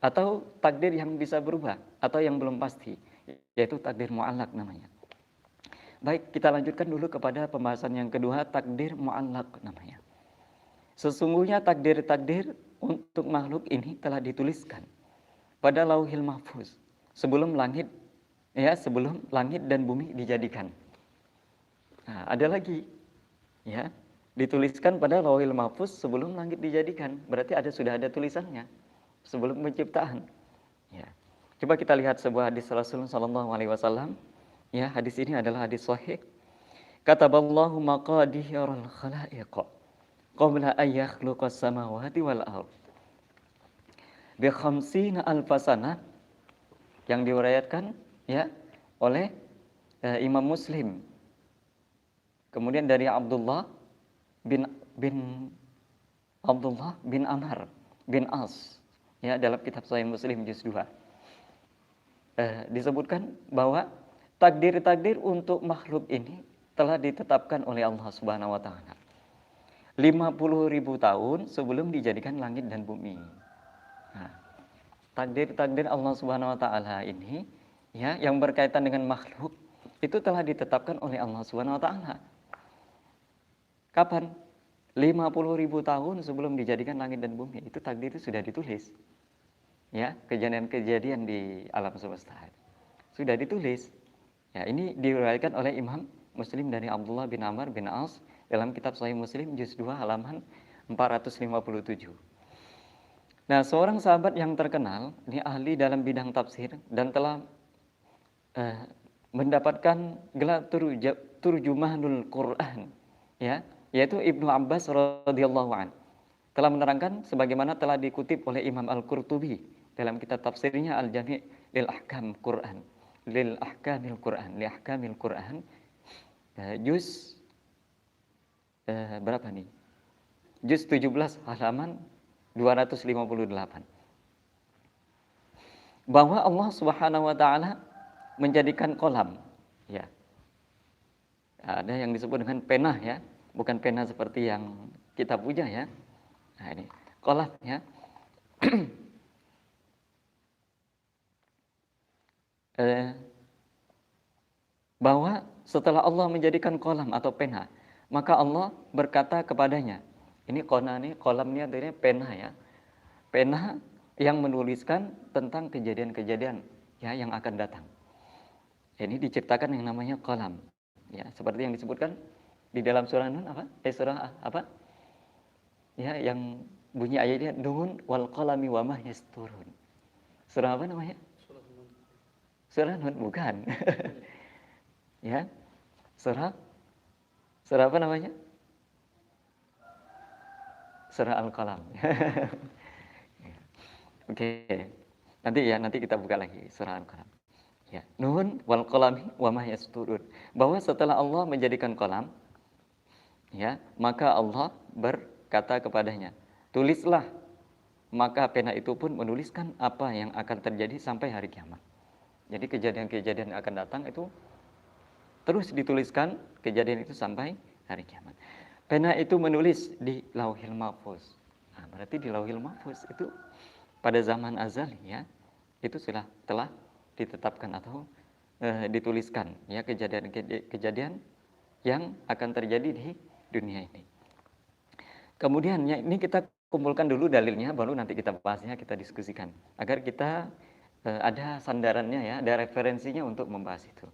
atau takdir yang bisa berubah atau yang belum pasti, yaitu takdir mu'allaq namanya. Baik, kita lanjutkan dulu kepada pembahasan yang kedua, takdir mu'allaq namanya. Sesungguhnya takdir-takdir untuk makhluk ini telah dituliskan pada Lauhil Mahfuz sebelum langit dan bumi dijadikan. Nah, ada lagi ya, dituliskan pada Lauhil Mahfuz sebelum langit dijadikan. Berarti sudah ada tulisannya sebelum penciptaan. Ya. Coba kita lihat sebuah hadis Rasulullah sallallahu alaihi wasallam. Ya, hadis ini adalah hadis sahih. Kataballahu maqadiral khalaiq qabla an yakhluqas samawati wal ard bi khamsina alfasana, yang diriwayatkan ya oleh Imam Muslim. Kemudian dari Abdullah bin Amr bin As, ya, dalam kitab Sahih Muslim juz 2. Disebutkan bahwa takdir-takdir untuk makhluk ini telah ditetapkan oleh Allah Subhanahu wa taala 50.000 tahun sebelum dijadikan langit dan bumi. Nah, takdir-takdir Allah Subhanahu wa taala ini ya yang berkaitan dengan makhluk itu telah ditetapkan oleh Allah Subhanahu wa taala. Kapan? 50.000 tahun sebelum dijadikan langit dan bumi. Itu takdir itu sudah ditulis. Ya, kejadian-kejadian di alam semesta sudah ditulis. Ya, ini diriwayatkan oleh Imam Muslim dari Abdullah bin Amr bin As dalam kitab Sahih Muslim juz 2 halaman 457. Nah, seorang sahabat yang terkenal, ini ahli dalam bidang tafsir dan telah mendapatkan gelar turjumanul Quran, ya, yaitu Ibnu Abbas radhiyallahu an, telah menerangkan sebagaimana telah dikutip oleh Imam Al-Qurtubi dalam kitab tafsirnya Al-Jami' lil Ahkamil Quran, juz berapa nih? Juz 17 halaman 258. Bahwa Allah Subhanahu wa taala menjadikan kolam, ya. Ada yang disebut dengan pena, ya, bukan pena seperti yang kita punya, ya. Nah, ini kolam, ya. Bahwa setelah Allah menjadikan kolam atau pena, maka Allah berkata kepadanya, ini kolam ini artinya pena, ya, pena yang menuliskan tentang kejadian-kejadian ya yang akan datang. Ini diciptakan yang namanya kolam, ya, seperti yang disebutkan di dalam surah Nun surah apa? Ya, yang bunyi ayatnya Nun wal qalami wa ma yasturun. Surah apa namanya? Surah Nun bukan. Ya. Surah apa namanya? Surah Al-Qalam. Oke. Nanti kita buka lagi surah Al-Qalam. Ya, Nun wal qalami wa ma yasturun. Bahwa setelah Allah menjadikan kolam, ya, maka Allah berkata kepadanya, tulislah. Maka pena itu pun menuliskan apa yang akan terjadi sampai hari kiamat. Jadi kejadian-kejadian yang akan datang itu terus dituliskan kejadian itu sampai hari kiamat. Pena itu menulis di Lauhil Mahfuz. Nah, berarti di Lauhil Mahfuz itu pada zaman azali, ya, itu sudah telah ditetapkan atau dituliskan, ya, kejadian-kejadian yang akan terjadi di dunia ini. Kemudian ya, ini kita kumpulkan dulu dalilnya, baru nanti kita bahasnya, kita diskusikan agar kita ada sandarannya, ya, ada referensinya untuk membahas itu.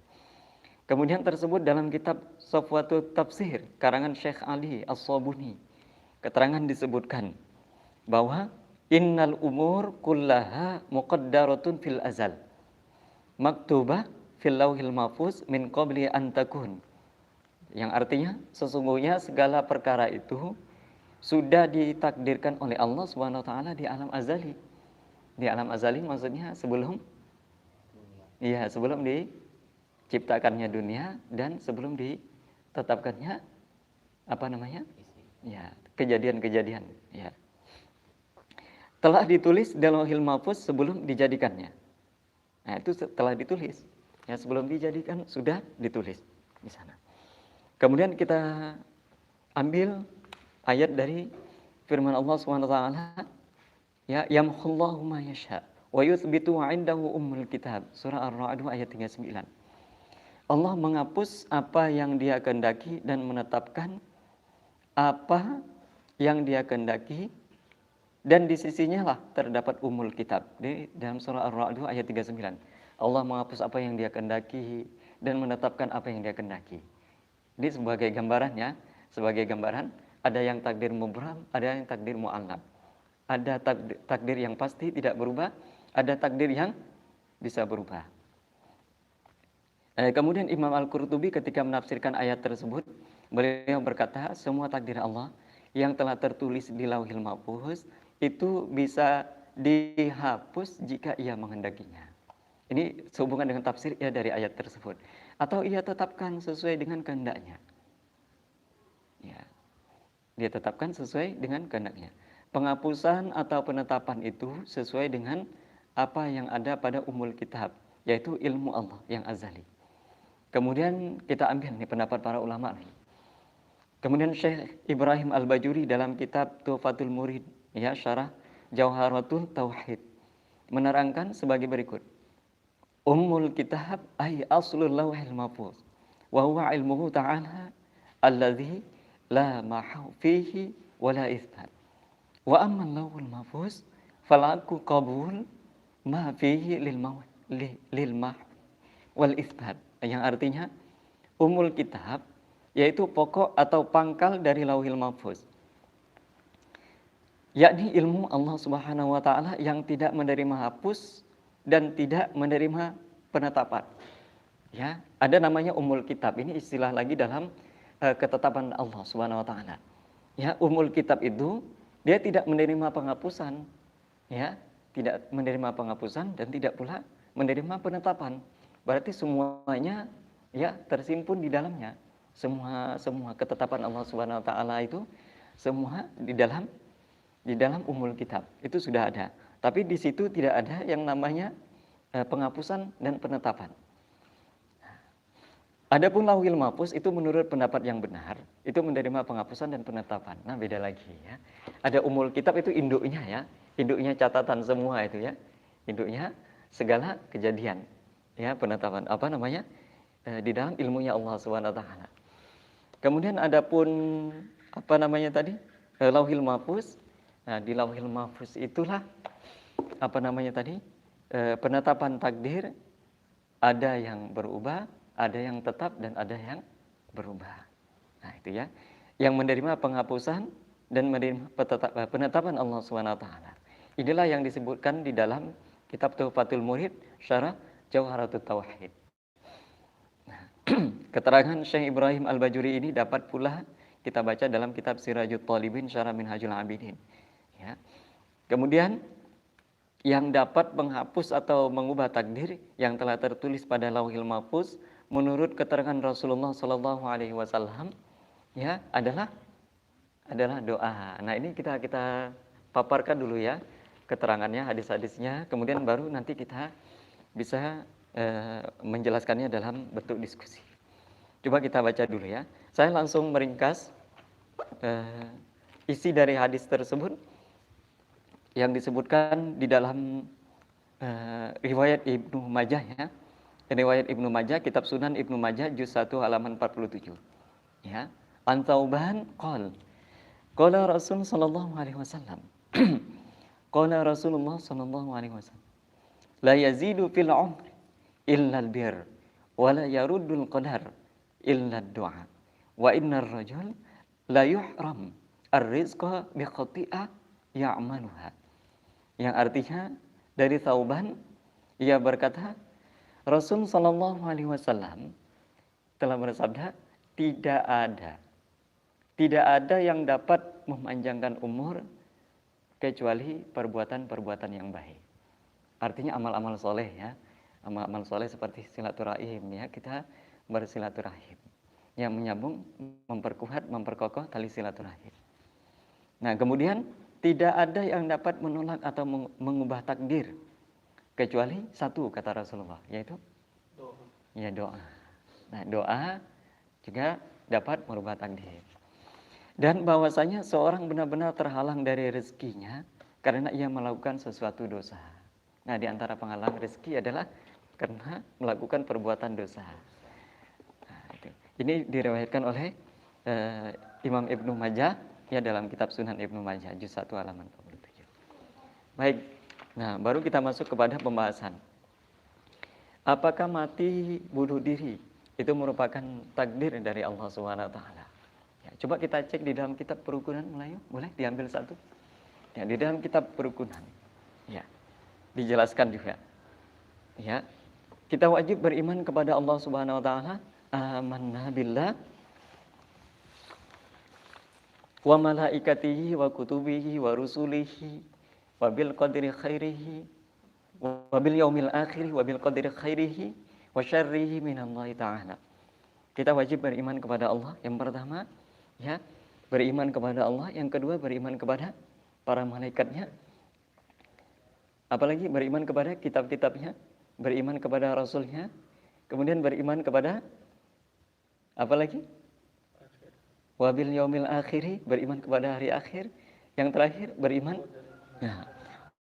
Kemudian tersebut dalam kitab Safwatut Tafsir karangan Syekh Ali As-Sabuni, keterangan disebutkan bahwa innal umur kullaha muqaddaratun fil azal maktubah fil lauhil mahfuz min qabli an takun, yang artinya sesungguhnya segala perkara itu sudah ditakdirkan oleh Allah Subhanahu wa taala di alam azali. Di alam azali maksudnya sebelum diciptakannya dunia dan sebelum ditetapkannya ya, kejadian-kejadian, ya, telah ditulis dalam Lauhil Mahfuz sebelum dijadikannya. Nah, itu telah ditulis, ya, sebelum dijadikan sudah ditulis di sana. Kemudian kita ambil ayat dari firman Allah Subhanahu wa taala, ya, yamhullahu ma yasha Wa yuthbitu 'indahu ummul kitab. Surah Ar-Ra'd ayat 39. Allah menghapus apa yang Dia kehendaki dan menetapkan apa yang Dia kehendaki, dan di sisinya lah terdapat ummul kitab. Di dalam surah Ar-Ra'd ayat 39. Allah menghapus apa yang Dia kehendaki dan menetapkan apa yang Dia kehendaki. Ini sebagai gambarannya, sebagai gambaran, ada yang takdir mubham, ada yang takdir mu'allaq. Ada takdir yang pasti tidak berubah, ada takdir yang bisa berubah. Kemudian Imam Al-Qurtubi ketika menafsirkan ayat tersebut, beliau berkata, semua takdir Allah yang telah tertulis di Lauhil Mahfuz itu bisa dihapus jika Ia menghendakinya. Ini sehubungan dengan tafsir ya dari ayat tersebut. Atau Ia tetapkan sesuai dengan kehendaknya. Ya, Dia tetapkan sesuai dengan kehendaknya. Penghapusan atau penetapan itu sesuai dengan apa yang ada pada umul kitab, yaitu ilmu Allah yang azali. Kemudian kita ambil nih pendapat para ulama nih. Kemudian Syekh Ibrahim Al-Bajuri dalam kitab Tuhfatul Murid, ya, syarah Jauharatul Tauhid, menerangkan sebagai berikut. Ummul kitab ay aslul lauhil mahfuz wa huwa ilmuhu ta'ala alladhi la mahu fihi wala itsbat. Wa amma lauhul mahfuz falaku qabul ma fihi lil mah wal itsbat. Yang artinya umul kitab yaitu pokok atau pangkal dari Lauhil Mahfuz, yakni ilmu Allah Subhanahu wa taala yang tidak menerima hapus dan tidak menerima penetapan. Ya, ada namanya umul kitab. Ini istilah lagi dalam ketetapan Allah Subhanahu wa taala. Ya, umul kitab itu dia tidak menerima penghapusan, ya, tidak menerima penghapusan dan tidak pula menerima penetapan. Berarti semuanya ya tersimpun di dalamnya. Semua ketetapan Allah Subhanahu wa taala itu semua di dalam umul kitab. Itu sudah ada. Tapi di situ tidak ada yang namanya penghapusan dan penetapan. Adapun Lauhil Mahfuz itu menurut pendapat yang benar, itu menerima penghapusan dan penetapan. Nah, beda lagi ya. Ada umul kitab itu induknya ya. Induknya catatan semua itu ya. Induknya segala kejadian. Ya, penetapan apa namanya? Di dalam ilmunya Allah Subhanahu wa taala. Kemudian adapun apa namanya tadi? Lauhil Mahfuz. Nah, di Lauhil Mahfuz itulah apa namanya tadi? Penetapan takdir, ada yang berubah, ada yang tetap dan ada yang berubah. Nah, itu ya. Yang menerima penghapusan dan menerima penetapan Allah Subhanahu wa taala. Inilah yang disebutkan di dalam kitab Tuhfatul Murid, syarah Jauharatul Tauhid. Nah, keterangan Syekh Ibrahim Al-Bajuri ini dapat pula kita baca dalam kitab Sirajut Thalibin, syarah Minhajul Abidin. Ya. Kemudian yang dapat menghapus atau mengubah takdir yang telah tertulis pada Lauhil Mahfuz menurut keterangan Rasulullah Shallallahu Alaihi Wasallam, ya, adalah doa. Nah, ini kita paparkan dulu ya keterangannya, hadis-hadisnya, kemudian baru nanti kita bisa menjelaskannya dalam bentuk diskusi. Coba kita baca dulu ya. Saya langsung meringkas isi dari hadis tersebut yang disebutkan di dalam riwayat Ibnu Majah ya. Riwayat Ibnu Majah, kitab Sunan Ibnu Majah juz 1 halaman 47. Ya. An Tsauban qala Rasul sallallahu alaihi wasallam. Qala Rasulullah sallallahu alaihi wasallam. La yazidu fil umri illa al-bir wa la yaruddul qadar illa ad-du'a. Wa innar rajul la yuhram ar-rizqa bi khati'ah ya'maluha. Yang artinya dari Tsauban, ia berkata, Rasul sallallahu alaihi wasallam telah bersabda, tidak ada yang dapat memanjangkan umur kecuali perbuatan-perbuatan yang baik. Artinya amal-amal soleh ya, amal-amal soleh seperti silaturahim ya, kita bersilaturahim yang menyambung, memperkuat, memperkokoh tali silaturahim. Nah, kemudian tidak ada yang dapat menolak atau mengubah takdir kecuali satu, kata Rasulullah, yaitu doa. Ya, doa. Nah, doa juga dapat merubah takdir. Dan bahwasanya seorang benar-benar terhalang dari rezekinya karena ia melakukan sesuatu dosa. Nah, di antara penghalang rezeki adalah karena melakukan perbuatan dosa. Nah, itu. Ini diriwayatkan oleh Imam Ibnu Majah ya dalam kitab Sunan Ibnu Majah juz 1 halaman 47. Baik. Nah, baru kita masuk kepada pembahasan. Apakah mati bunuh diri itu merupakan takdir dari Allah Subhanahu wa taala? Ya, coba kita cek di dalam kitab perukunan Melayu, boleh diambil satu. Ya, di dalam kitab perukunan. Ya, dijelaskan juga. Ya. Kita wajib beriman kepada Allah Subhanahu wa taala, amanna billah wa malaikatihi wa kutubihi wa rusulihi wa bil qadri khairihi wa bil yaumil akhir wa bil qadri khairihi wa syarrihi minallahi ta'ala. Kita wajib beriman kepada Allah yang pertama, ya, beriman kepada Allah, yang kedua beriman kepada para malaikatnya. Apalagi beriman kepada kitab-kitabnya, beriman kepada rasulnya, kemudian beriman kepada apa lagi? Wabil yaumil akhiri, beriman kepada hari akhir. Yang terakhir beriman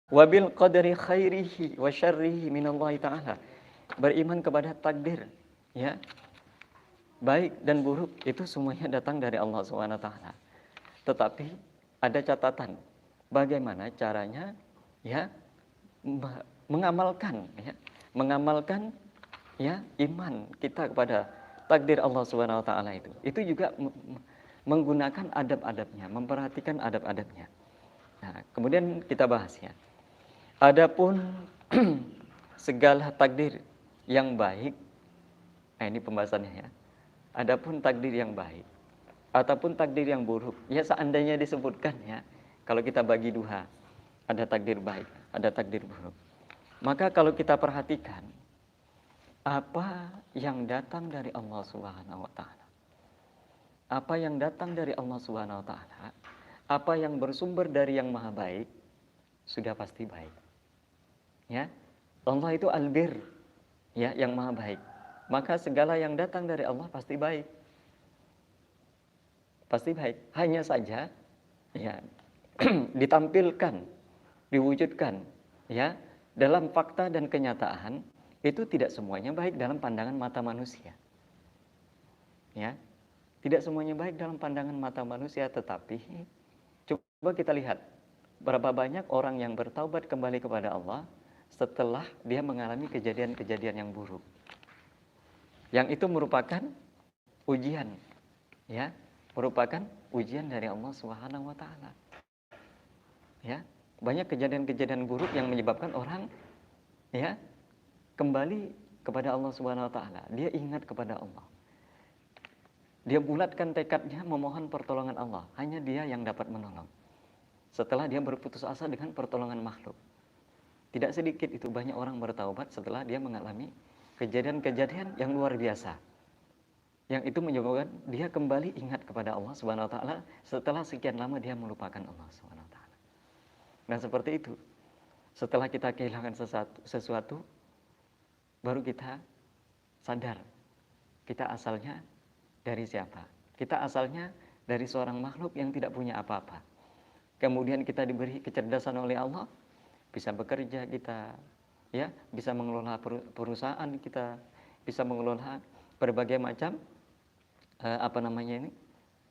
wabil qadari khairihi wa syarrihi minallahi ta'ala. Beriman kepada takdir, ya. Baik dan buruk itu semuanya datang dari Allah Subhanahu wa taala. Tetapi ada catatan bagaimana caranya, ya, mengamalkan ya iman kita kepada takdir Allah Subhanahu wa taala itu. Itu juga menggunakan adab-adabnya, memperhatikan adab-adabnya. Nah, kemudian kita bahas ya. Adapun segala takdir yang baik, nah ini pembahasannya ya. Adapun takdir yang baik ataupun takdir yang buruk, ya seandainya disebutkan ya, kalau kita bagi dua, ada takdir baik, ada takdir buruk. Maka kalau kita perhatikan apa yang datang dari Allah Subhanahu wa taala, apa yang datang dari Allah Subhanahu wa taala, apa yang bersumber dari yang maha baik, sudah pasti baik. Ya. Allah itu albir, ya, yang maha baik. Maka segala yang datang dari Allah pasti baik. Pasti baik. Hanya saja ya ditampilkan, diwujudkan ya dalam fakta dan kenyataan itu tidak semuanya baik dalam pandangan mata manusia. Ya. Tidak semuanya baik dalam pandangan mata manusia, tetapi coba kita lihat berapa banyak orang yang bertaubat kembali kepada Allah setelah dia mengalami kejadian-kejadian yang buruk. Yang itu merupakan ujian, ya, merupakan ujian dari Allah Subhanahu wa taala. Ya, banyak kejadian-kejadian buruk yang menyebabkan orang ya kembali kepada Allah Subhanahu wa taala. Dia ingat kepada Allah. Dia bulatkan tekadnya memohon pertolongan Allah. Hanya dia yang dapat menolong. Setelah dia berputus asa dengan pertolongan makhluk. Tidak sedikit itu banyak orang bertaubat setelah dia mengalami kejadian-kejadian yang luar biasa. Yang itu menyebabkan dia kembali ingat kepada Allah Subhanahu wa taala setelah sekian lama dia melupakan Allah Subhanahu wa taala. Nah, seperti itu. Setelah kita kehilangan sesuatu baru kita sadar kita asalnya dari siapa? Kita asalnya dari seorang makhluk yang tidak punya apa-apa. Kemudian kita diberi kecerdasan oleh Allah, bisa bekerja kita, ya, bisa mengelola perusahaan kita, bisa mengelola berbagai macam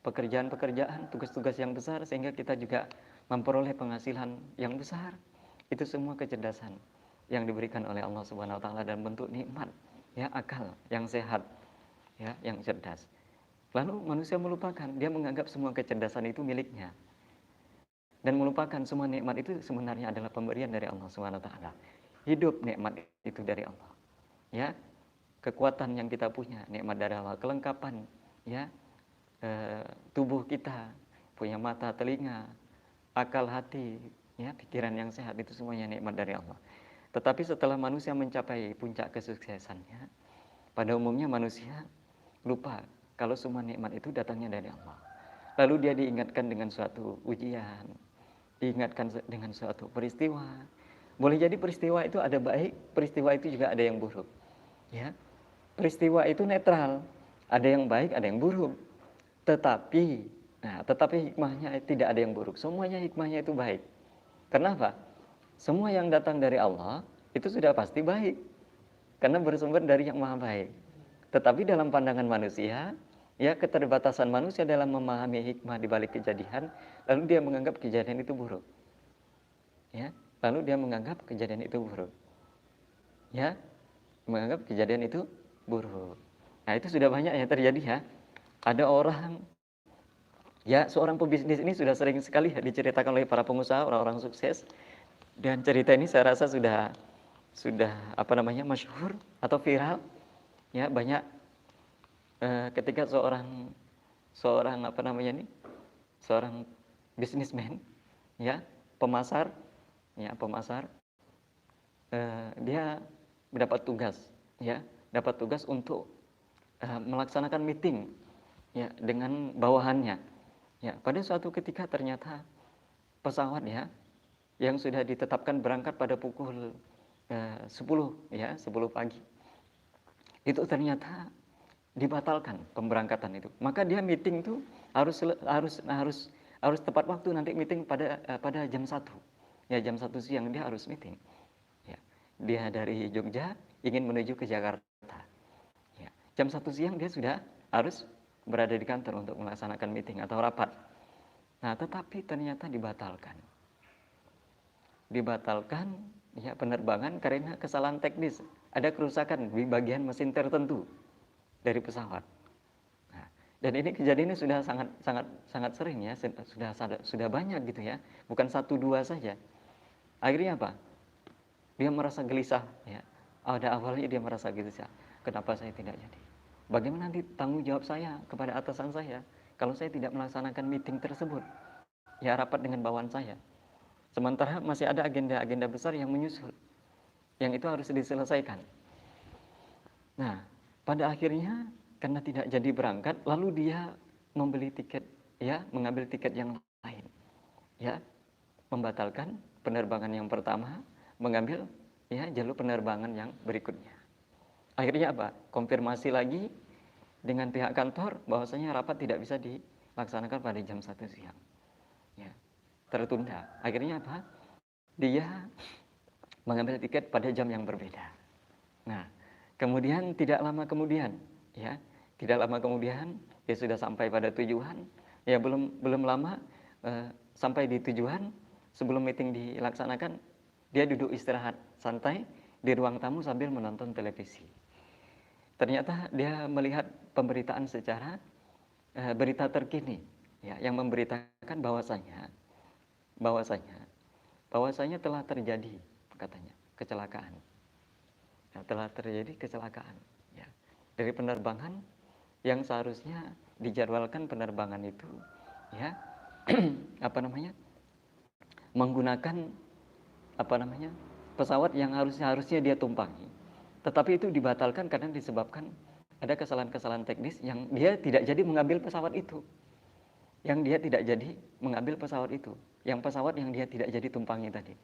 pekerjaan-pekerjaan, tugas-tugas yang besar sehingga kita juga memperoleh penghasilan yang besar. Itu semua kecerdasan yang diberikan oleh Allah Subhanahu wa taala dalam bentuk nikmat, ya, akal yang sehat, ya, yang cerdas. Lalu manusia melupakan, dia menganggap semua kecerdasan itu miliknya. Dan melupakan semua nikmat itu sebenarnya adalah pemberian dari Allah Subhanahu wa taala. Hidup nikmat itu dari Allah. Ya. Kekuatan yang kita punya nikmat dari Allah, kelengkapan ya tubuh kita, punya mata, telinga, akal, hati, ya, pikiran yang sehat, itu semuanya nikmat dari Allah. Tetapi setelah manusia mencapai puncak kesuksesannya, pada umumnya manusia lupa kalau semua nikmat itu datangnya dari Allah. Lalu dia diingatkan dengan suatu ujian, diingatkan dengan suatu peristiwa. Boleh jadi peristiwa itu ada baik, peristiwa itu juga ada yang buruk. Ya. Peristiwa itu netral, ada yang baik, ada yang buruk. Tetapi hikmahnya tidak ada yang buruk. Semuanya hikmahnya itu baik. Kenapa? Semua yang datang dari Allah itu sudah pasti baik karena bersumber dari yang maha baik. Tetapi dalam pandangan manusia, ya keterbatasan manusia dalam memahami hikmah di balik kejadian, lalu dia menganggap kejadian itu buruk. Ya, lalu dia menganggap kejadian itu buruk. Ya, menganggap kejadian itu buruk. Nah, itu sudah banyak yang terjadi ya. Ada orang, ya seorang pebisnis ini sudah sering sekali ya diceritakan oleh para pengusaha, orang-orang sukses. Dan cerita ini saya rasa sudah apa namanya masyhur atau viral. Ya, banyak ketika seorang apa namanya ini, seorang bisnismen, ya pemasar, dia mendapat tugas, ya dapat tugas untuk melaksanakan meeting, ya dengan bawahannya. Ya, pada suatu ketika ternyata pesawat ya yang sudah ditetapkan berangkat pada pukul 10 ya 10 pagi itu ternyata dibatalkan pemberangkatan itu. Maka dia meeting tuh harus tepat waktu, nanti meeting pada jam 1. Ya jam 1 siang dia harus meeting. Ya. Dia dari Jogja ingin menuju ke Jakarta. Ya. Jam 1 siang dia sudah harus berada di kantor untuk melaksanakan meeting atau rapat. Nah, tetapi ternyata dibatalkan. Dibatalkan ya penerbangan karena kesalahan teknis. Ada kerusakan di bagian mesin tertentu dari pesawat. Nah, dan ini kejadiannya sudah sangat sering ya, sudah banyak gitu ya, bukan 1-2 saja. Akhirnya apa? Dia merasa gelisah ya. Ada awalnya dia merasa gelisah. Kenapa saya tidak jadi? Bagaimana nanti tanggung jawab saya kepada atasan saya kalau saya tidak melaksanakan meeting tersebut? Ya rapat dengan bawahan saya. Sementara masih ada agenda-agenda besar yang menyusul, yang itu harus diselesaikan. Nah, pada akhirnya karena tidak jadi berangkat, lalu dia membeli tiket, ya, mengambil tiket yang lain, ya, membatalkan penerbangan yang pertama, mengambil ya jalur penerbangan yang berikutnya. Akhirnya apa? Konfirmasi lagi dengan pihak kantor bahwasanya rapat tidak bisa dilaksanakan pada jam 1 siang. Ya, tertunda. Akhirnya apa? Dia mengambil tiket pada jam yang berbeda. Nah, kemudian tidak lama kemudian, ya, tidak lama kemudian dia sudah sampai pada tujuan. Ya belum lama sampai di tujuan, sebelum meeting dilaksanakan, dia duduk istirahat santai di ruang tamu sambil menonton televisi. Ternyata dia melihat pemberitaan secara berita terkini, ya, yang memberitakan bahwasanya telah terjadi, katanya, kecelakaan. Ya, telah terjadi kecelakaan ya. Dari penerbangan yang seharusnya dijadwalkan penerbangan itu ya apa namanya menggunakan apa namanya pesawat yang harusnya dia tumpangi, tetapi itu dibatalkan karena disebabkan ada kesalahan-kesalahan teknis yang dia tidak jadi mengambil pesawat itu, yang pesawat yang dia tidak jadi tumpangi tadi.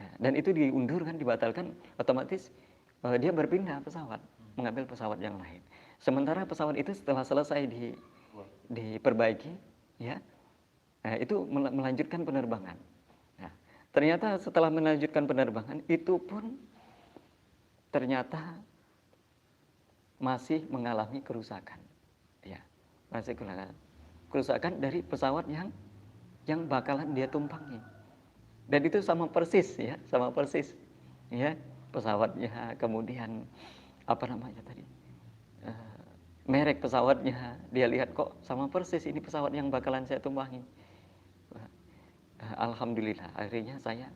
Nah, dan itu diundur kan, dibatalkan, otomatis dia berpindah pesawat, mengambil pesawat yang lain. Sementara pesawat itu setelah selesai diperbaiki, ya, itu melanjutkan penerbangan. Nah, ternyata setelah melanjutkan penerbangan itu pun ternyata masih mengalami kerusakan, ya, masih kerusakan dari pesawat yang bakalan dia tumpangi. Dan itu sama persis, ya, pesawatnya, kemudian apa namanya tadi, merek pesawatnya, dia lihat kok sama persis ini pesawat yang bakalan saya tumpangi. Alhamdulillah akhirnya saya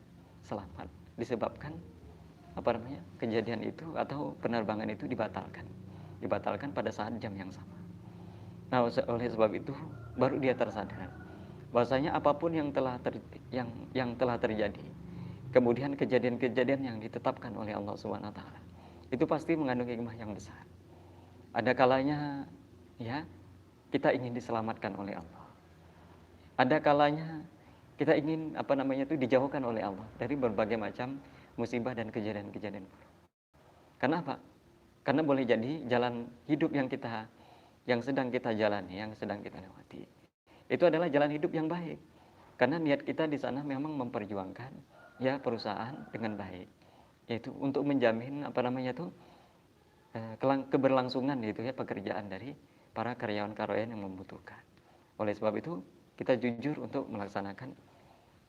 selamat, disebabkan apa namanya kejadian itu atau penerbangan itu dibatalkan pada saat jam yang sama. Nah, oleh sebab itu baru dia tersadar bahwasanya apapun yang telah terjadi, kemudian kejadian-kejadian yang ditetapkan oleh Allah Subhanahu wa taala, itu pasti mengandung hikmah yang besar. Ada kalanya ya kita ingin diselamatkan oleh Allah. Ada kalanya kita ingin apa namanya itu dijauhkan oleh Allah dari berbagai macam musibah dan kejadian-kejadian buruk. Karena apa? Karena boleh jadi jalan hidup yang sedang kita jalani, yang sedang kita lewati, itu adalah jalan hidup yang baik. Karena niat kita di sana memang memperjuangkan ya perusahaan dengan baik. yaitu untuk menjamin apa namanya tuh keberlangsungan gitu ya pekerjaan dari para karyawan-karyawan yang membutuhkan. Oleh sebab itu kita jujur untuk melaksanakan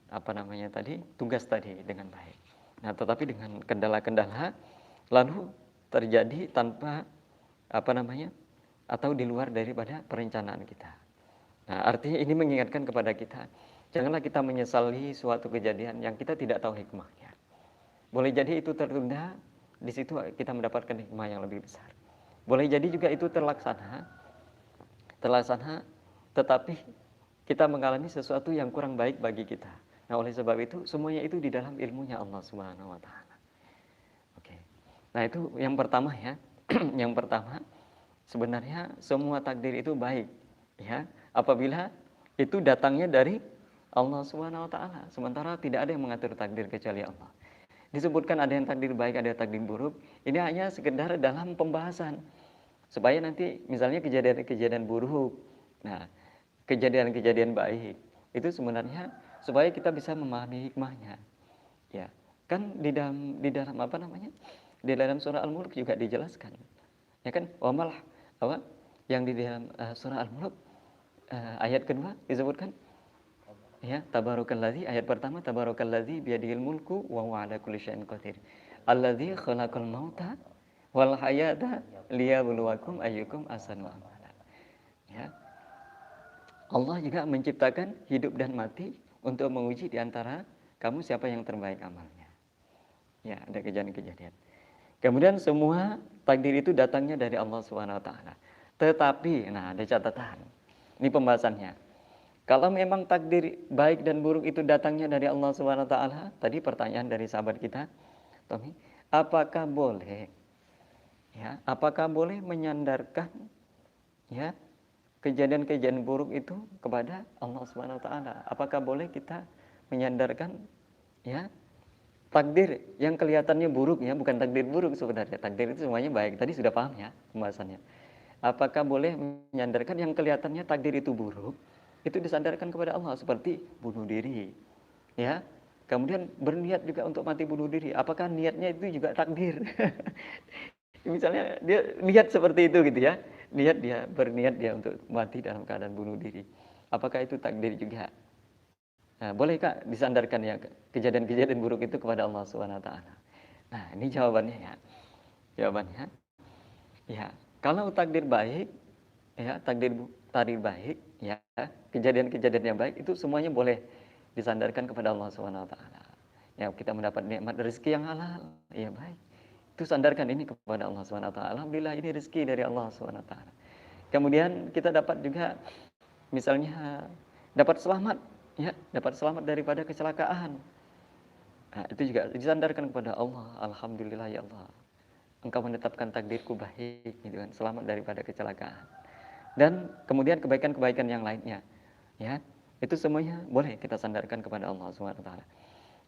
apa namanya tadi tugas tadi dengan baik. Nah, tetapi dengan kendala-kendala lalu terjadi tanpa apa namanya atau di luar daripada perencanaan kita. Nah, artinya ini mengingatkan kepada kita, janganlah kita menyesali suatu kejadian yang kita tidak tahu hikmahnya. Boleh jadi itu tertunda, di situ kita mendapatkan hikmah yang lebih besar. Boleh jadi juga itu terlaksana, tetapi kita mengalami sesuatu yang kurang baik bagi kita. Nah, oleh sebab itu semuanya itu di dalam ilmunya Allah Subhanahu wa taala. Oke. Nah, itu yang pertama ya. Yang pertama, sebenarnya semua takdir itu baik, ya. Apabila itu datangnya dari Allah Subhanahu wa taala. Sementara tidak ada yang mengatur takdir kecuali Allah. Disebutkan ada yang takdir baik, ada yang takdir buruk. Ini hanya sekedar dalam pembahasan. Supaya nanti misalnya kejadian-kejadian buruk. Nah, kejadian-kejadian baik itu sebenarnya supaya kita bisa memahami hikmahnya. Ya. Kan di dalam apa namanya? Di dalam surah Al-Mulk juga dijelaskan. Ya kan? Wa malah apa? Yang di dalam surah Al-Mulk ayat kedua disebutkan ya, tabarakalladzi ayat pertama tabarakalladzi biyadihil mulku wa huwa ala kulli syai'in qadir. Alladzi khalaqal mauta wal hayata liyabluwakum ayyukum ahsanu amala. Ya. Allah juga menciptakan hidup dan mati untuk menguji di antara kamu siapa yang terbaik amalnya. Ya, ada kejadian-kejadian. Kemudian semua takdir itu datangnya dari Allah Subhanahu wa taala. Tetapi, nah ada catatan. Ini pembahasannya. Kalau memang takdir baik dan buruk itu datangnya dari Allah Subhanahu wa taala, tadi pertanyaan dari sahabat kita, Tommy, apakah boleh apakah boleh menyandarkan ya kejadian-kejadian buruk itu kepada Allah Subhanahu wa taala? Apakah boleh kita menyandarkan ya takdir yang kelihatannya buruk ya, bukan takdir buruk sebenarnya. Takdir itu semuanya baik. Tadi sudah paham ya pembahasannya. Apakah boleh menyandarkan yang kelihatannya takdir itu buruk, itu disandarkan kepada Allah seperti bunuh diri. Ya. Kemudian berniat juga untuk mati bunuh diri. Apakah niatnya itu juga takdir? Misalnya dia niat seperti itu gitu ya. Berniat dia untuk mati dalam keadaan bunuh diri. Apakah itu takdir juga? Nah, boleh Kak disandarkan ya kejadian-kejadian buruk itu kepada Allah Subhanahu wa taala. Nah, ini jawabannya ya. Jawabannya ya, kalau takdir baik ya, takdir baik ya, kejadian-kejadian yang baik itu semuanya boleh disandarkan kepada Allah Subhanahu wa taala. Ya, kita mendapat nikmat rezeki yang halal, ya baik. Itu sandarkan ini kepada Allah Subhanahu wa taala. Alhamdulillah ini rezeki dari Allah Subhanahu wa taala. Kemudian kita dapat juga misalnya dapat selamat ya, dapat selamat daripada kecelakaan. Nah, itu juga disandarkan kepada Allah. Alhamdulillah ya Allah, Engkau menetapkan takdirku baik gitu kan, selamat daripada kecelakaan. Dan kemudian kebaikan-kebaikan yang lainnya ya, itu semuanya boleh kita sandarkan kepada Allah Subhanahu wa taala.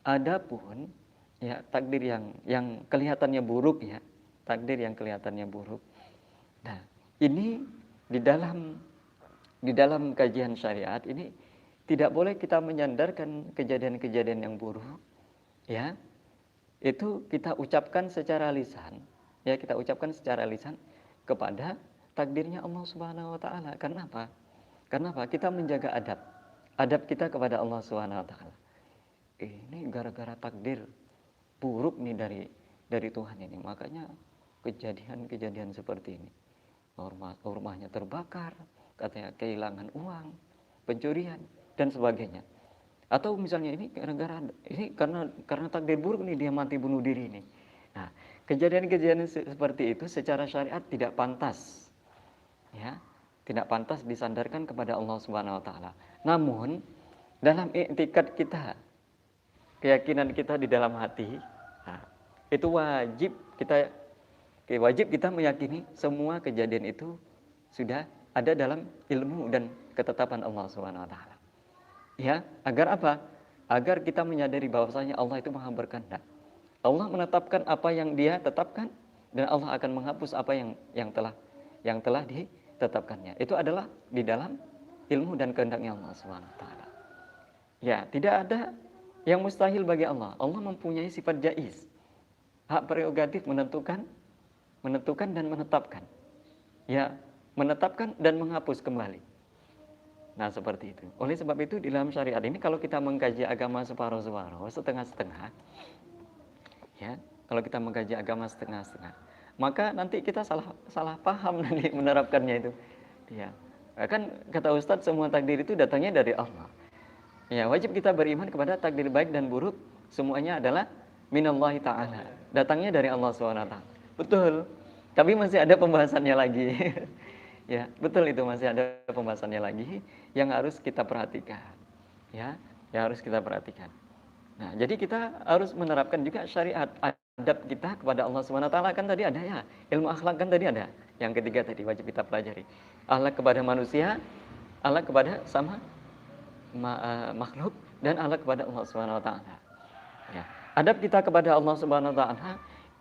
Adapun ya takdir yang kelihatannya buruk ya, takdir yang kelihatannya buruk. Nah, ini di dalam kajian syariat ini tidak boleh kita menyandarkan kejadian-kejadian yang buruk ya. Itu kita ucapkan secara lisan. Ya, kita ucapkan secara lisan kepada takdirnya Allah Subhanahu wa taala. Karena apa? Karena apa? Kita menjaga adab. Adab kita kepada Allah Subhanahu wa taala. Ini gara-gara takdir buruk nih dari Tuhan ini. Makanya kejadian-kejadian seperti ini. Rumahnya terbakar, katanya kehilangan uang, pencurian dan sebagainya. Atau misalnya ini karena takdir buruk nih dia mati bunuh diri ini. Nah, kejadian-kejadian seperti itu secara syariat tidak pantas. Ya, tidak pantas disandarkan kepada Allah Subhanahu wa taala. Namun dalam i'tikad kita, keyakinan kita di dalam hati, nah, itu wajib kita meyakini semua kejadian itu sudah ada dalam ilmu dan ketetapan Allah Subhanahu wa taala. Ya, agar apa? Agar kita menyadari bahwasanya Allah itu Maha berkehendak. Allah menetapkan apa yang Dia tetapkan dan Allah akan menghapus apa yang telah ditetapkannya. Itu adalah di dalam ilmu dan kehendaknya Allah Subhanahu wa taala. Ya, tidak ada yang mustahil bagi Allah. Allah mempunyai sifat jaiz. hak prerogatif menentukan dan menetapkan. Ya, menetapkan dan menghapus kembali. Nah, seperti itu. Oleh sebab itu di dalam syariat ini kalau kita mengkaji agama separuh-separuh, setengah-setengah, ya, kalau kita mengkaji agama setengah-setengah, maka nanti kita salah paham nanti menerapkannya itu. Ya. Kan kata Ustadz semua takdir itu datangnya dari Allah. Ya, wajib kita beriman kepada takdir baik dan buruk semuanya adalah minallahi ta'ala. Datangnya dari Allah SWT. Betul. Tapi masih ada pembahasannya lagi. Ya, betul itu masih ada pembahasannya lagi yang harus kita perhatikan. Ya, yang harus kita perhatikan. Nah, jadi kita harus menerapkan juga syariat adab kita kepada Allah SWT kan tadi ada ya. Ilmu akhlak kan tadi ada. Yang ketiga tadi wajib kita pelajari. Akhlak kepada manusia, akhlak kepada sama makhluk dan akhlak kepada Allah SWT. Ya. Adab kita kepada Allah SWT,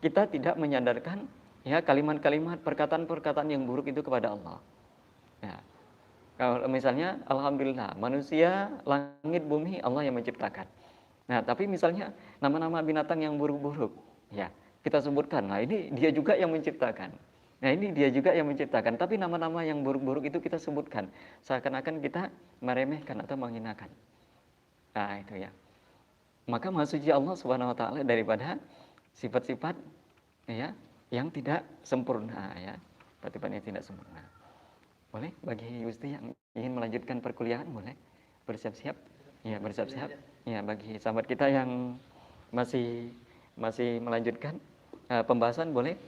kita tidak menyandarkan ya kalimat-kalimat, perkataan-perkataan yang buruk itu kepada Allah. Ya. Kalau misalnya alhamdulillah manusia, langit, bumi Allah yang menciptakan. Nah, tapi misalnya nama-nama binatang yang buruk-buruk, ya kita sebutkan. Nah, ini dia juga yang menciptakan. Nah, ini dia juga yang menciptakan. Tapi nama-nama yang buruk-buruk itu kita sebutkan, seakan-akan kita meremehkan atau menghinakan. Nah, itu ya. Maka maha suci Allah Subhanahu Wa Taala daripada sifat-sifat ya yang tidak sempurna ya, sifat-sifat yang tidak sempurna. Boleh bagi Gusti yang ingin melanjutkan perkuliahan boleh bersiap-siap. Ya, bersiap-siap. Ya, bagi sahabat kita yang masih melanjutkan pembahasan boleh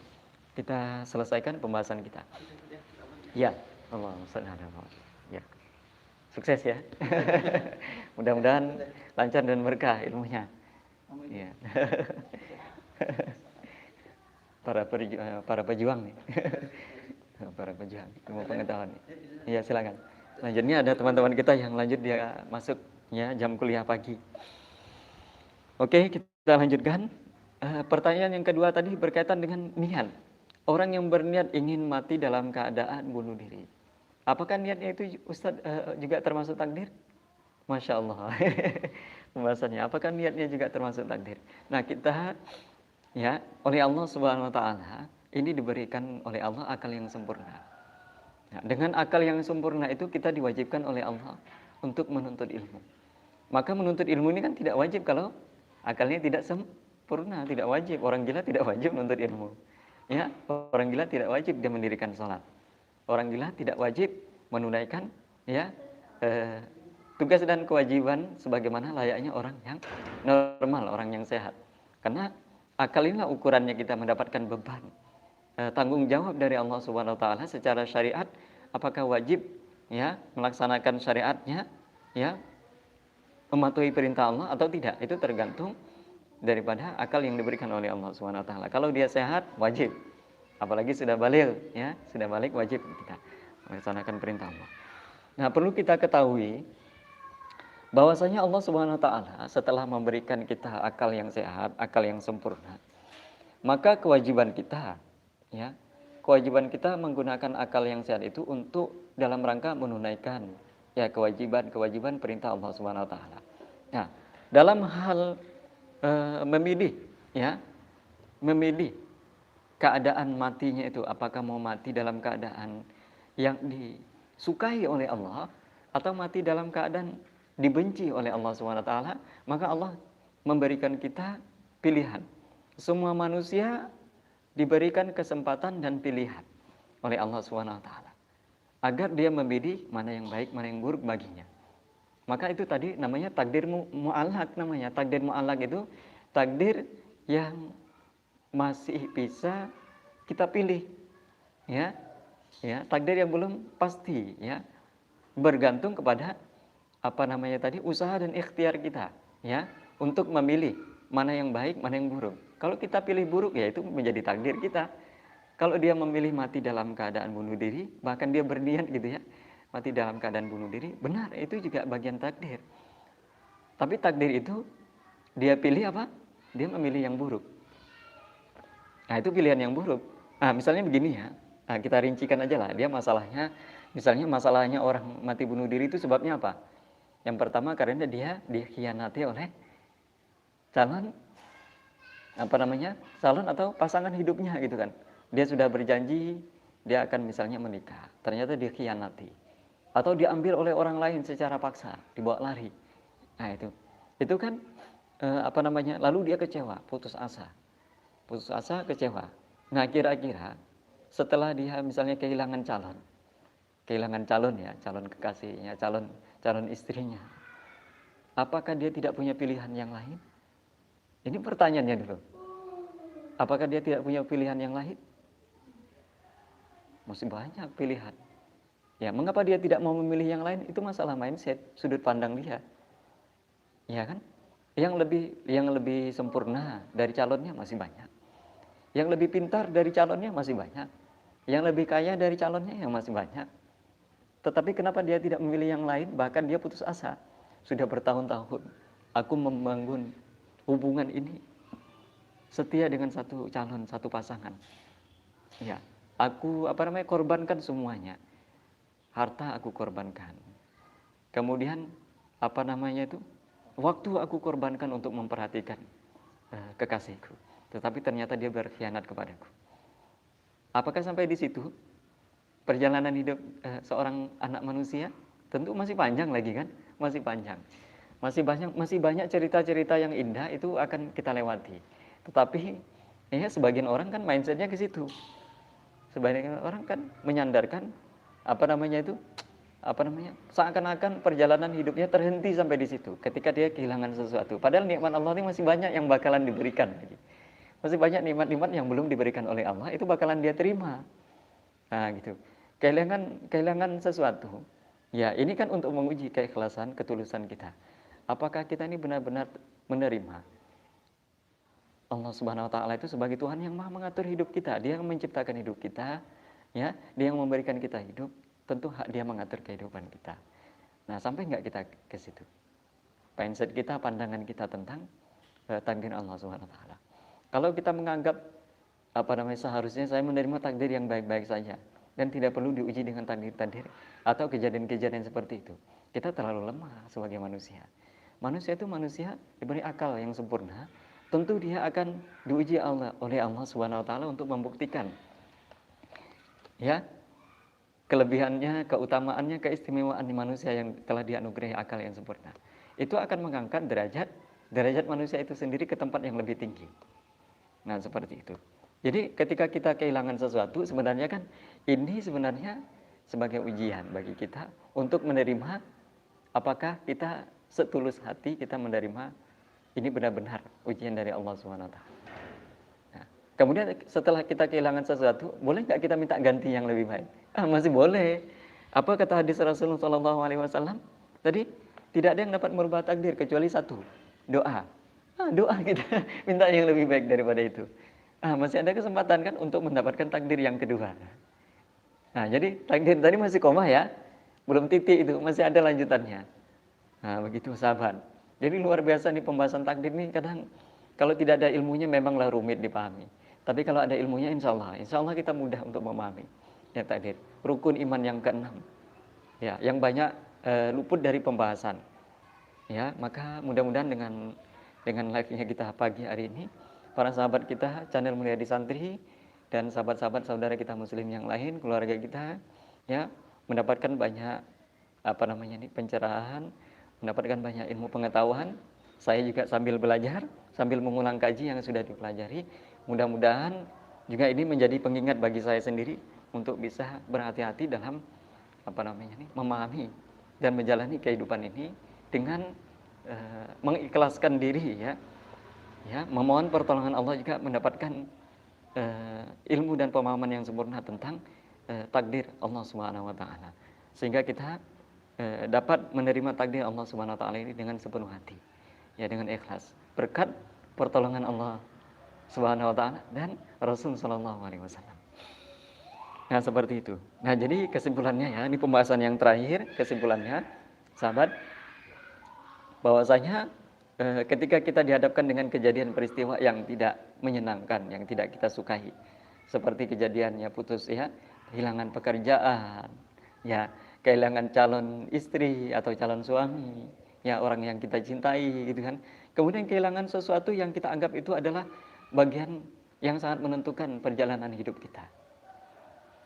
kita selesaikan pembahasan kita. Ya, Allah ya. Sukses ya. Mudah-mudahan lancar dan berkah ilmunya. Ya. Para pejuang nih. Para pejuang ilmu pengetahuan. Iya, silakan. Selanjutnya ada teman-teman kita yang lanjut dia masuk ya jam kuliah pagi. Oke, kita lanjutkan. Pertanyaan yang kedua tadi berkaitan dengan niat. Orang yang berniat ingin mati dalam keadaan bunuh diri. Apakah niatnya itu Ustadz juga termasuk takdir? Masya Allah. Pembahasannya, apakah niatnya juga termasuk takdir? Nah, kita ya oleh Allah Subhanahu Wa Taala ini diberikan oleh Allah akal yang sempurna. Nah, dengan akal yang sempurna itu kita diwajibkan oleh Allah untuk menuntut ilmu. Maka menuntut ilmu ini kan tidak wajib kalau akalnya tidak sempurna, tidak wajib. Orang gila tidak wajib menuntut ilmu. Ya, orang gila tidak wajib dia mendirikan sholat. Orang gila tidak wajib menunaikan ya tugas dan kewajiban sebagaimana layaknya orang yang normal, orang yang sehat. Karena akal inilah ukurannya kita mendapatkan beban tanggung jawab dari Allah Subhanahu Wa Taala secara syariat. Apakah wajib ya melaksanakan syariatnya, ya mematuhi perintah Allah atau tidak, itu tergantung daripada akal yang diberikan oleh Allah Subhanahu Wa Taala. Kalau dia sehat wajib, apalagi sudah balik ya, sudah balik wajib kita melaksanakan perintah Allah. Nah, perlu kita ketahui bahwasanya Allah Subhanahu Wa Taala setelah memberikan kita akal yang sehat, akal yang sempurna, maka kewajiban kita ya, kewajiban kita menggunakan akal yang sehat itu untuk dalam rangka menunaikan ya kewajiban perintah Allah Subhanahu Wa Taala. Nah, dalam hal memilih ya, memilih keadaan matinya itu, apakah mau mati dalam keadaan yang disukai oleh Allah atau mati dalam keadaan dibenci oleh Allah Subhanahu Wa Taala, maka Allah memberikan kita pilihan. Semua manusia diberikan kesempatan dan pilihan oleh Allah Subhanahu Wa Taala agar dia memilih mana yang baik, mana yang buruk baginya. Maka itu tadi namanya takdir mu'allaq namanya. Takdir mu'allaq itu takdir yang masih bisa kita pilih. Ya. Ya, takdir yang belum pasti ya. Bergantung kepada apa namanya tadi usaha dan ikhtiar kita ya untuk memilih mana yang baik, mana yang buruk. Kalau kita pilih buruk ya itu menjadi takdir kita. Kalau dia memilih mati dalam keadaan bunuh diri, bahkan dia berniat gitu ya, mati dalam keadaan bunuh diri, benar, itu juga bagian takdir. Tapi takdir itu dia pilih apa? Dia memilih yang buruk. Nah, itu pilihan yang buruk. Nah, misalnya begini ya, nah, kita rincikan aja lah, dia masalahnya, misalnya masalahnya orang mati bunuh diri itu sebabnya apa? Yang pertama karena dia dikhianati oleh calon calon atau pasangan hidupnya gitu kan. Dia sudah berjanji dia akan misalnya menikah, ternyata dia khianati atau diambil oleh orang lain secara paksa, dibawa lari. Nah itu kan lalu dia kecewa, putus asa, kecewa. Nah kira-kira setelah dia misalnya kehilangan calon ya, calon kekasihnya, calon istrinya, apakah dia tidak punya pilihan yang lain? Ini pertanyaannya dulu. Apakah dia tidak punya pilihan yang lain? Masih banyak pilihan. Ya, mengapa dia tidak mau memilih yang lain? Itu masalah mindset, sudut pandang dia. Ya kan? Yang lebih sempurna dari calonnya masih banyak. Yang lebih pintar dari calonnya masih banyak. Yang lebih kaya dari calonnya yang masih banyak. Tetapi kenapa dia tidak memilih yang lain? Bahkan dia putus asa. Sudah bertahun-tahun aku membangun hubungan ini setia dengan satu calon, satu pasangan. Ya, aku korbankan semuanya. Harta aku korbankan. Kemudian waktu aku korbankan untuk memperhatikan kekasihku. Tetapi ternyata dia berkhianat kepadaku. Apakah sampai di situ perjalanan hidup seorang anak manusia? Tentu masih panjang lagi kan? Masih panjang. Masih banyak cerita-cerita yang indah itu akan kita lewati. Tetapi sebagian orang kan mindsetnya ke situ. Sebagian orang kan menyandarkan seakan-akan perjalanan hidupnya terhenti sampai di situ ketika dia kehilangan sesuatu. Padahal nikmat Allah ini masih banyak yang bakalan diberikan lagi. Masih banyak nikmat-nikmat yang belum diberikan oleh Allah, itu bakalan dia terima. Nah gitu. Kehilangan sesuatu. Ya ini kan untuk menguji keikhlasan, ketulusan kita. Apakah kita ini benar-benar menerima Allah Subhanahu wa taala itu sebagai Tuhan yang Maha mengatur hidup kita. Dia yang menciptakan hidup kita, ya. Dia yang memberikan kita hidup, tentu hak dia mengatur kehidupan kita. Nah, sampai enggak kita ke situ? Mindset kita, pandangan kita tentang takdir Allah Subhanahu wa taala. Kalau kita menganggap seharusnya saya menerima takdir yang baik-baik saja dan tidak perlu diuji dengan takdir-takdir atau kejadian-kejadian seperti itu, kita terlalu lemah sebagai manusia. Manusia itu diberi akal yang sempurna. Tentu dia akan diuji oleh Allah Subhanahu wa taala untuk membuktikan ya kelebihannya, keutamaannya, keistimewaan manusia yang telah dianugerahi akal yang sempurna. Itu akan mengangkat derajat manusia itu sendiri ke tempat yang lebih tinggi. Nah, seperti itu. Jadi ketika kita kehilangan sesuatu, sebenarnya kan ini sebenarnya sebagai ujian bagi kita untuk menerima apakah kita setulus hati kita menerima ini benar-benar ujian dari Allah Subhanahu wa taala. Nah, kemudian setelah kita kehilangan sesuatu, boleh nggak kita minta ganti yang lebih baik? Masih boleh. Apa kata hadis Rasulullah SAW? Tadi tidak ada yang dapat merubah takdir kecuali satu, doa. Doa kita minta yang lebih baik daripada itu. Masih ada kesempatan kan untuk mendapatkan takdir yang kedua. Nah, jadi takdir tadi masih koma ya, belum titik itu, masih ada lanjutannya. Nah, begitu sahabat. Jadi luar biasa nih pembahasan takdir nih, kadang kalau tidak ada ilmunya memanglah rumit dipahami. Tapi kalau ada ilmunya insya Allah kita mudah untuk memahami. Ya takdir, rukun iman yang keenam. Ya, yang banyak luput dari pembahasan. Ya, maka mudah-mudahan dengan live-nya kita pagi hari ini, para sahabat kita, channel Mulyadi Santri dan sahabat-sahabat saudara kita muslim yang lain, keluarga kita ya, mendapatkan banyak pencerahan, mendapatkan banyak ilmu pengetahuan. Saya juga sambil belajar, sambil mengulang kaji yang sudah dipelajari. Mudah-mudahan juga ini menjadi pengingat bagi saya sendiri untuk bisa berhati-hati dalam memahami dan menjalani kehidupan ini dengan mengikhlaskan diri ya, memohon pertolongan Allah juga mendapatkan ilmu dan pemahaman yang sempurna tentang takdir Allah Subhanahu wa taala. Sehingga kita dapat menerima takdir Allah Subhanahu wa taala ini dengan sepenuh hati. Ya, dengan ikhlas. Berkat pertolongan Allah Subhanahu wa taala dan Rasul sallallahu alaihi wasallam. Nah, seperti itu. Nah, jadi kesimpulannya ya, ini pembahasan yang terakhir, kesimpulannya sahabat, bahwasanya ketika kita dihadapkan dengan kejadian peristiwa yang tidak menyenangkan, yang tidak kita sukai, seperti kejadiannya putus ya, kehilangan pekerjaan, ya, kehilangan calon istri atau calon suami, ya, orang yang kita cintai gitu kan. Kemudian kehilangan sesuatu yang kita anggap itu adalah bagian yang sangat menentukan perjalanan hidup kita.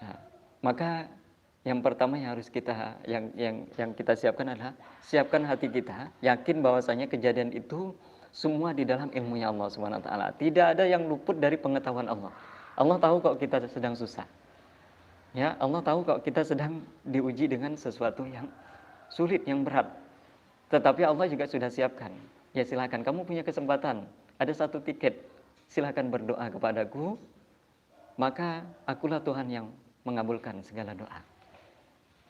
Nah, maka yang pertama yang harus kita yang kita siapkan adalah siapkan hati kita, yakin bahwasanya kejadian itu semua di dalam ilmunya Allah Subhanahu wa taala. Tidak ada yang luput dari pengetahuan Allah. Allah tahu kok kita sedang susah. Ya, Allah tahu kok kita sedang diuji dengan sesuatu yang sulit, yang berat. Tetapi Allah juga sudah siapkan. Ya silakan, kamu punya kesempatan. Ada satu tiket. Silakan berdoa kepadaku. Maka akulah Tuhan yang mengabulkan segala doa.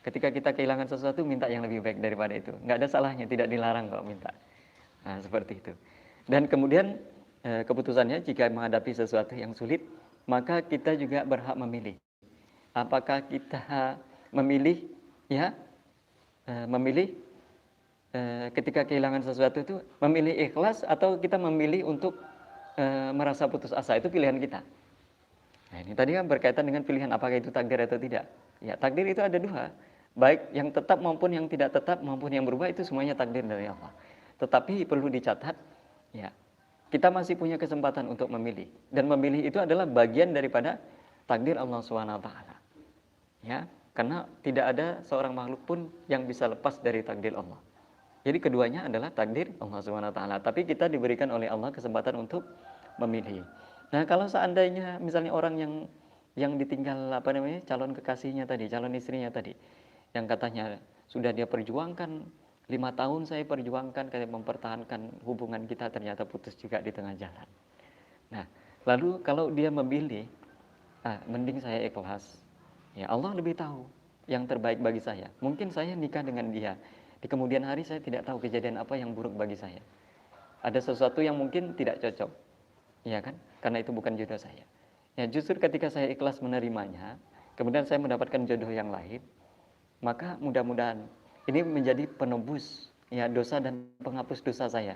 Ketika kita kehilangan sesuatu, minta yang lebih baik daripada itu. Nggak ada salahnya, tidak dilarang kok minta. Nah, seperti itu. Dan kemudian keputusannya jika menghadapi sesuatu yang sulit, maka kita juga berhak memilih. Apakah kita memilih, ya, memilih ketika kehilangan sesuatu itu, memilih ikhlas atau kita memilih untuk merasa putus asa, itu pilihan kita. Nah, ini tadi kan berkaitan dengan pilihan apakah itu takdir atau tidak. Ya, takdir itu ada dua. Baik yang tetap maupun yang tidak tetap maupun yang berubah itu semuanya takdir dari Allah. Tetapi perlu dicatat, ya, kita masih punya kesempatan untuk memilih. Dan memilih itu adalah bagian daripada takdir Allah SWT. Ya, karena tidak ada seorang makhluk pun yang bisa lepas dari takdir Allah. Jadi keduanya adalah takdir Allah SWT. Tapi kita diberikan oleh Allah kesempatan untuk memilih. Nah, kalau seandainya misalnya orang yang ditinggal calon kekasihnya tadi, calon istrinya tadi, yang katanya sudah dia perjuangkan 5 tahun saya perjuangkan kayak mempertahankan hubungan kita, ternyata putus juga di tengah jalan. Nah, lalu kalau dia memilih, mending saya ikhlas. Ya, Allah lebih tahu yang terbaik bagi saya. Mungkin saya nikah dengan dia, di kemudian hari saya tidak tahu kejadian apa yang buruk bagi saya. Ada sesuatu yang mungkin tidak cocok, ya kan? Karena itu bukan jodoh saya. Ya, justru ketika saya ikhlas menerimanya, kemudian saya mendapatkan jodoh yang lain, maka mudah-mudahan ini menjadi penebus ya dosa dan penghapus dosa saya.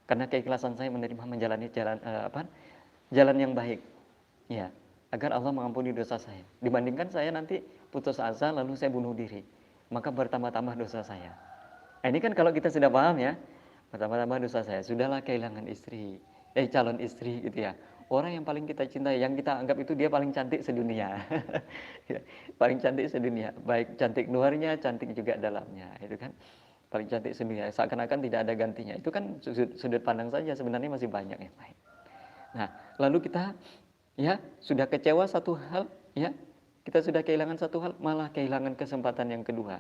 Karena keikhlasan saya menerima menjalani jalan yang baik. Ya, agar Allah mengampuni dosa saya. Dibandingkan saya nanti putus asa lalu saya bunuh diri, maka bertambah-tambah dosa saya. Nah, ini kan kalau kita sudah paham ya, bertambah-tambah dosa saya. Sudahlah kehilangan istri, calon istri gitu ya. Orang yang paling kita cintai, yang kita anggap itu dia paling cantik sedunia. Paling cantik sedunia, baik cantik luarnya, cantik juga dalamnya, itu kan paling cantik sedunia. Seakan-akan tidak ada gantinya. Itu kan sudut pandang saja, sebenarnya masih banyak yang lain. Nah, lalu kita ya sudah kecewa satu hal, ya kita sudah kehilangan satu hal, malah kehilangan kesempatan yang kedua.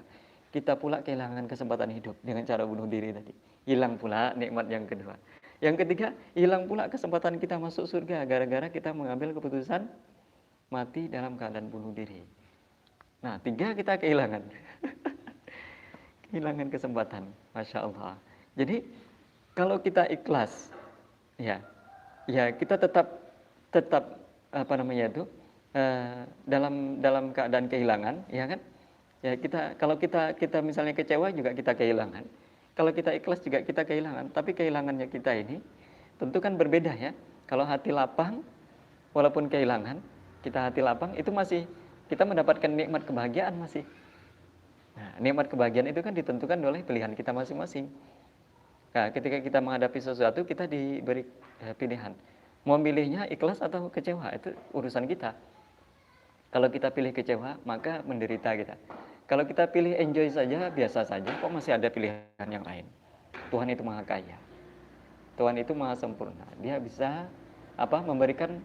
Kita pula kehilangan kesempatan hidup dengan cara bunuh diri tadi. Hilang pula nikmat yang kedua. Yang ketiga, hilang pula kesempatan kita masuk surga gara-gara kita mengambil keputusan mati dalam keadaan bunuh diri. Nah, 3 kita kehilangan. Kehilangan kesempatan, Masya Allah. Jadi, kalau kita ikhlas, ya kita tetap dalam keadaan kehilangan, ya kan? Ya kalau kita misalnya kecewa juga kita kehilangan. Kalau kita ikhlas juga kita kehilangan, tapi kehilangannya kita ini tentu kan berbeda ya. Kalau hati lapang, walaupun kehilangan, kita hati lapang itu masih kita mendapatkan nikmat kebahagiaan masih. Nah, nikmat kebahagiaan itu kan ditentukan oleh pilihan kita masing-masing. Nah, ketika kita menghadapi sesuatu kita diberi pilihan. Mau milihnya ikhlas atau kecewa, itu urusan kita. Kalau kita pilih kecewa, maka menderita kita. Kalau kita pilih enjoy saja, biasa saja, kok masih ada pilihan yang lain. Tuhan itu Maha Kaya. Tuhan itu Maha Sempurna. Dia bisa memberikan,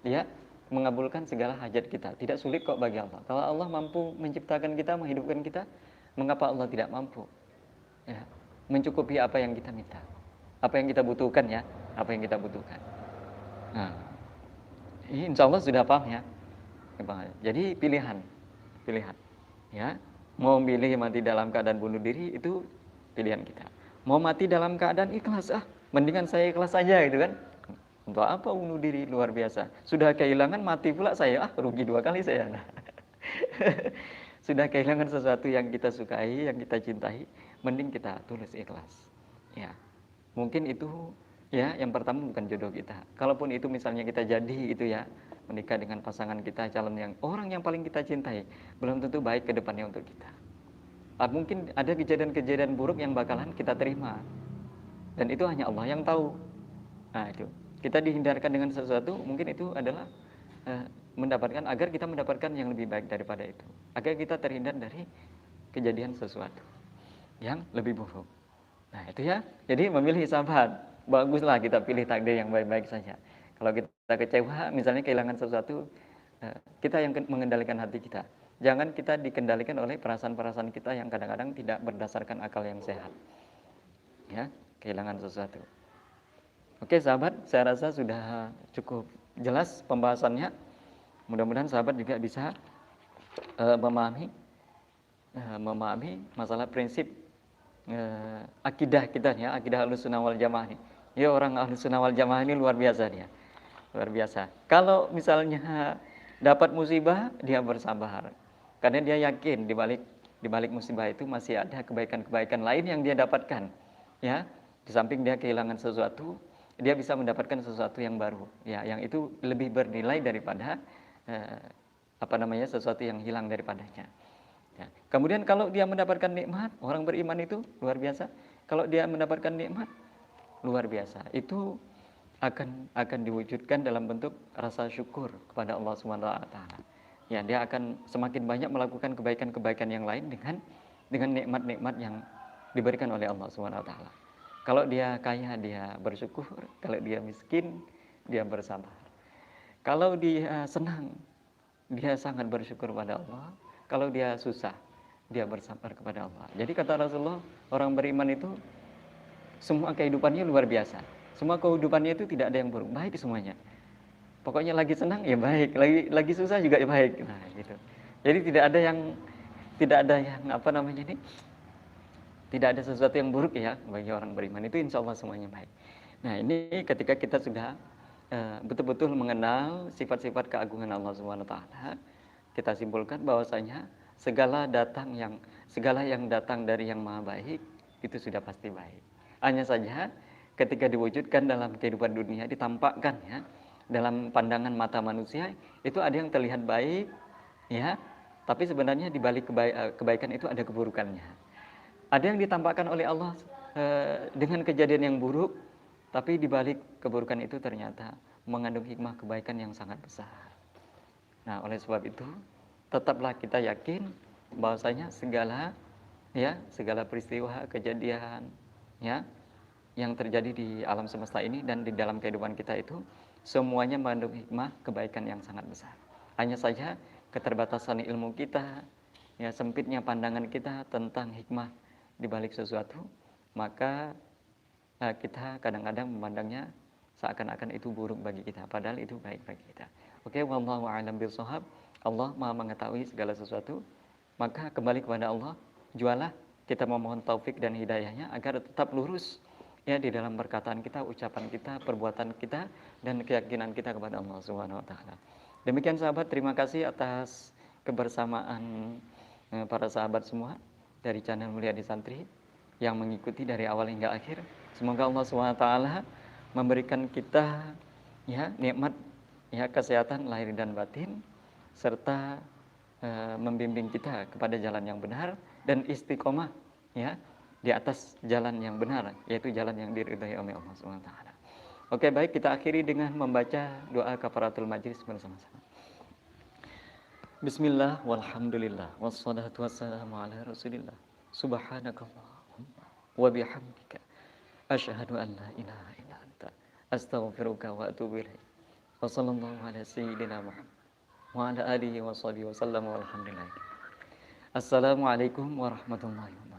dia mengabulkan segala hajat kita. Tidak sulit kok bagi Allah. Kalau Allah mampu menciptakan kita, menghidupkan kita, mengapa Allah tidak mampu? Ya, mencukupi apa yang kita minta. Apa yang kita butuhkan ya, apa yang kita butuhkan. Nah, ini insya Allah sudah paham ya. Jadi pilihan. Ya, mau milih mati dalam keadaan bunuh diri itu pilihan kita. Mau mati dalam keadaan ikhlas, mendingan saya ikhlas saja gitu kan. Untuk apa bunuh diri, luar biasa. Sudah kehilangan mati pula saya, rugi 2 kali saya. Sudah kehilangan sesuatu yang kita sukai, yang kita cintai, mending kita tulus ikhlas. Ya, mungkin itu ya yang pertama bukan jodoh kita. Kalaupun itu misalnya kita jadi itu ya menikah dengan pasangan kita, calon yang orang yang paling kita cintai, belum tentu baik ke depannya untuk kita. Mungkin ada kejadian-kejadian buruk yang bakalan kita terima, dan itu hanya Allah yang tahu. Nah itu, Kita dihindarkan dengan sesuatu, mungkin itu adalah mendapatkan agar kita mendapatkan yang lebih baik daripada itu. Agar kita terhindar dari kejadian sesuatu yang lebih buruk. Nah, itu ya. Jadi memilih sahabat, baguslah kita pilih takdir yang baik-baik saja. Kalau kita kecewa, misalnya kehilangan sesuatu, kita yang mengendalikan hati kita. Jangan kita dikendalikan oleh perasaan-perasaan kita yang kadang-kadang tidak berdasarkan akal yang sehat. Ya, kehilangan sesuatu. Oke sahabat, saya rasa sudah cukup jelas pembahasannya. Mudah-mudahan sahabat juga bisa memahami masalah prinsip akidah kita ya, akidah Ahlussunnah wal Jamaah nih. Ya, orang Ahlussunnah wal Jamaah ini luar biasa dia. Luar biasa. Kalau misalnya dapat musibah, dia bersabar. Karena dia yakin di balik musibah itu masih ada kebaikan-kebaikan lain yang dia dapatkan. Ya, di samping dia kehilangan sesuatu, dia bisa mendapatkan sesuatu yang baru. Ya, yang itu lebih bernilai daripada sesuatu yang hilang daripadanya. Ya. Kemudian kalau dia mendapatkan nikmat, orang beriman itu luar biasa. Kalau dia mendapatkan nikmat, luar biasa. Itu akan diwujudkan dalam bentuk rasa syukur kepada Allah SWT. Ya, dia akan semakin banyak melakukan kebaikan-kebaikan yang lain dengan nikmat-nikmat yang diberikan oleh Allah SWT. Kalau dia kaya, dia bersyukur. Kalau dia miskin, dia bersabar. Kalau dia senang, dia sangat bersyukur pada Allah. Kalau dia susah, dia bersabar kepada Allah. Jadi kata Rasulullah, orang beriman itu semua kehidupannya luar biasa. Semua kehidupannya itu tidak ada yang buruk, baik semuanya. Pokoknya lagi senang ya baik, lagi susah juga ya baik. Nah, gitu. Jadi tidak ada yang tidak ada sesuatu yang buruk ya bagi orang beriman, itu insya Allah semuanya baik. Nah, ini ketika kita sudah betul-betul mengenal sifat-sifat keagungan Allah SWT, kita simpulkan bahwasanya segala yang datang dari yang maha baik itu sudah pasti baik. Hanya saja ketika diwujudkan dalam kehidupan dunia, ditampakkan ya dalam pandangan mata manusia, itu ada yang terlihat baik ya, tapi sebenarnya di balik kebaikan itu ada keburukannya. Ada yang ditampakkan oleh Allah dengan kejadian yang buruk, tapi di balik keburukan itu ternyata mengandung hikmah kebaikan yang sangat besar. Nah, oleh sebab itu, tetaplah kita yakin bahwasanya segala peristiwa, kejadian ya yang terjadi di alam semesta ini dan di dalam kehidupan kita itu semuanya mengandung hikmah kebaikan yang sangat besar. Hanya saja keterbatasan ilmu kita, ya sempitnya pandangan kita tentang hikmah di balik sesuatu, maka kita kadang-kadang memandangnya seakan-akan itu buruk bagi kita, padahal itu baik bagi kita. Oke, wallahu a'lam bishawab. Allah Maha mengetahui segala sesuatu. Maka kembali kepada Allah, jualah, kita memohon taufik dan hidayahnya agar tetap lurus ya di dalam perkataan kita, ucapan kita, perbuatan kita, dan keyakinan kita kepada Allah Subhanahu wa taala. Demikian sahabat, terima kasih atas kebersamaan para sahabat semua dari channel Mulia di Santri yang mengikuti dari awal hingga akhir. Semoga Allah Subhanahu wa taala memberikan kita ya nikmat ya kesehatan lahir dan batin, serta membimbing kita kepada jalan yang benar dan istiqomah ya di atas jalan yang benar, yaitu jalan yang diridhai oleh Allah Subhanahu wa taala. Oke, baik, kita akhiri dengan membaca doa kafaratul majlis bersama-sama. Bismillah walhamdulillah wassalatu wassalamu ala Rasulillah. Subhanakallahumma wa bihamdika asyhadu an la ilaha illa anta astaghfiruka wa atubu ilaik. Wa sallallahu ala sayyidina Muhammad wa ala alihi wa sahbihi wa sallam walhamdulillah. Assalamualaikum warahmatullahi wabarakatuh.